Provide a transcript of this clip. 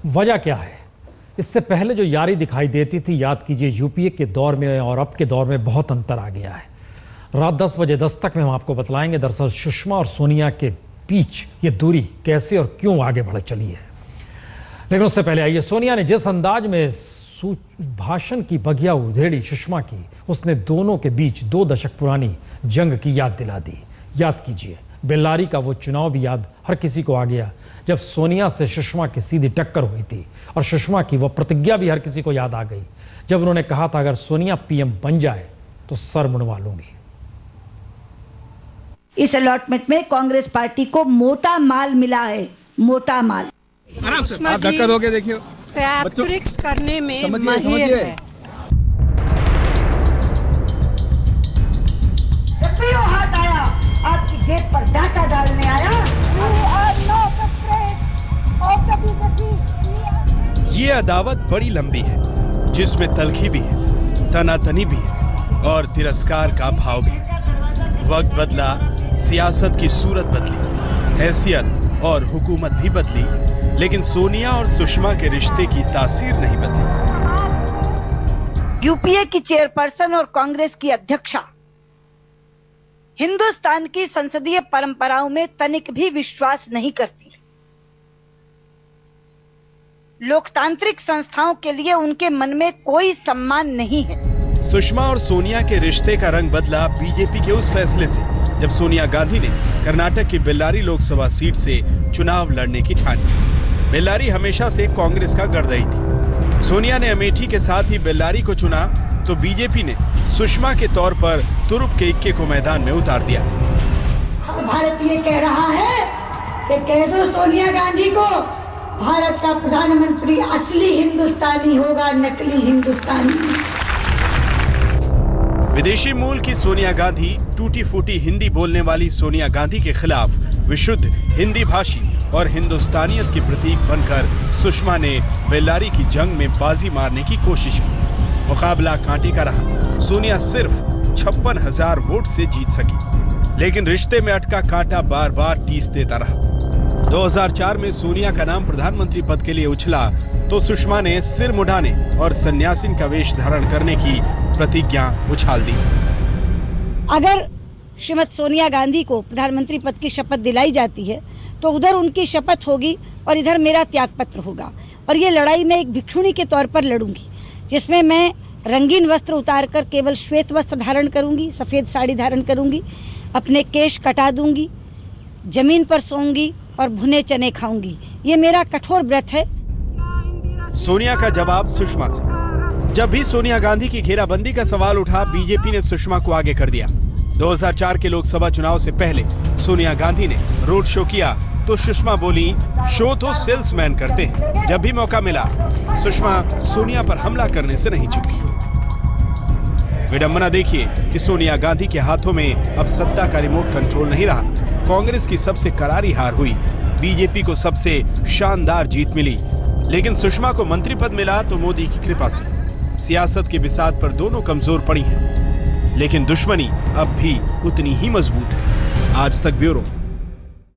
वजह क्या है? इससे पहले जो यारी दिखाई देती थी, याद कीजिए, यूपीए के दौर में और अब के दौर में बहुत अंतर आ गया है। रात 10 बजे 10 तक में हम आपको बतलाएंगे दरअसल सुषमा और सोनिया के बीच ये दूरी कैसे और क्यों आगे बढ़ चली है। लेकिन उससे पहले आइए, सोनिया ने जिस अंदाज में भाषण की बगिया उधेड़ी सुषमा की, उसने दोनों के बीच 2 दशक पुरानी जंग की याद दिला दी। याद कीजिए, बेल्लारी का वो चुनाव भी याद हर किसी को आ गया, जब सोनिया से सुषमा की सीधी टक्कर हुई थी। और सुषमा की वो प्रतिज्ञा भी हर किसी को याद आ गई, जब उन्होंने कहा था अगर सोनिया पीएम बन जाए तो सर मुंडवा लूंगी। इस अलॉटमेंट में कांग्रेस पार्टी को मोटा माल मिला है, मोटा माल। आराम से आप धक्का दोगे, देखिए पैट्रिक्स करने में माहिर है। जब भी वो हाथ आया, आपकी जेब पर डाका डालने आया। ये अदावत बड़ी लंबी है, जिसमें तलखी भी है, तनातनी भी है और तिरस्कार का भाव भी। वक्त बदला, सियासत की सूरत बदली, हैसियत और हुकूमत भी बदली, लेकिन सोनिया और सुषमा के रिश्ते की तासीर नहीं बदली। यूपीए की चेयरपर्सन और कांग्रेस की अध्यक्षा हिंदुस्तान की संसदीय परंपराओं में तनिक भी विश्वास नहीं करती। लोकतांत्रिक संस्थाओं के लिए उनके मन में कोई सम्मान नहीं है। सुषमा और सोनिया के रिश्ते का रंग बदला बीजेपी के उस फैसले से, जब सोनिया गांधी ने कर्नाटक की बेल्लारी लोकसभा सीट से चुनाव लड़ने की ठानी। बेल्लारी हमेशा से कांग्रेस का गढ़दई थी। सोनिया ने अमेठी के साथ ही बेल्लारी को चुना तो बीजेपी ने सुषमा के तौर पर तुरुप के इक्के को मैदान में उतार दिया। भारत ये कह रहा है कि कह दो सोनिया गांधी को, भारत का प्रधानमंत्री असली हिंदुस्तानी होगा, नकली हिंदुस्तानी। विदेशी मूल की सोनिया गांधी, टूटी फूटी हिंदी बोलने वाली सोनिया गांधी के खिलाफ विशुद्ध हिंदी भाषी और हिंदुस्तानियत की प्रतीक बनकर सुषमा ने बेल्लारी की जंग में बाजी मारने की कोशिश की। मुकाबला कांटे का रहा। सोनिया सिर्फ 56,000 वोट से जीत सकी, लेकिन रिश्ते में अटका कांटा बार बार टीस देता रहा। 2004 में सोनिया का नाम प्रधानमंत्री पद के लिए उछला तो सुषमा ने सिर मुड़ाने और सन्यासिन का वेश धारण करने की प्रतिज्ञा उछाल दी। अगर श्रीमती सोनिया गांधी को प्रधानमंत्री पद की शपथ दिलाई जाती है तो उधर उनकी शपथ होगी और इधर मेरा त्यागपत्र होगा। और ये लड़ाई मैं एक भिक्षुणी के तौर पर लड़ूंगी, जिसमें मैं रंगीन वस्त्र उतारकर केवल श्वेत वस्त्र धारण करूंगी, सफेद साड़ी धारण करूंगी, अपने केश कटा दूंगी, जमीन पर सोऊंगी और भुने चने खाऊंगी। ये मेरा कठोर व्रत है। सोनिया का जवाब सुषमा से। जब भी सोनिया गांधी की घेराबंदी का सवाल उठा, बीजेपी ने सुषमा को आगे कर दिया। 2004 के लोकसभा चुनाव से पहले सोनिया गांधी ने रोड शो किया तो सुषमा बोली, शो तो सेल्समैन करते हैं। जब भी मौका मिला, सुषमा सोनिया पर हमला करने से नहीं चूकी। विडंबना देखिए कि सोनिया गांधी के हाथों में अब सत्ता का रिमोट कंट्रोल नहीं रहा। कांग्रेस की सबसे करारी हार हुई, बीजेपी को सबसे शानदार जीत मिली, लेकिन सुषमा को मंत्री पद मिला तो मोदी की कृपा से। सियासत की बिसात पर दोनों कमजोर पड़ी हैं, लेकिन दुश्मनी अब भी उतनी ही मजबूत है। आज तक ब्यूरो।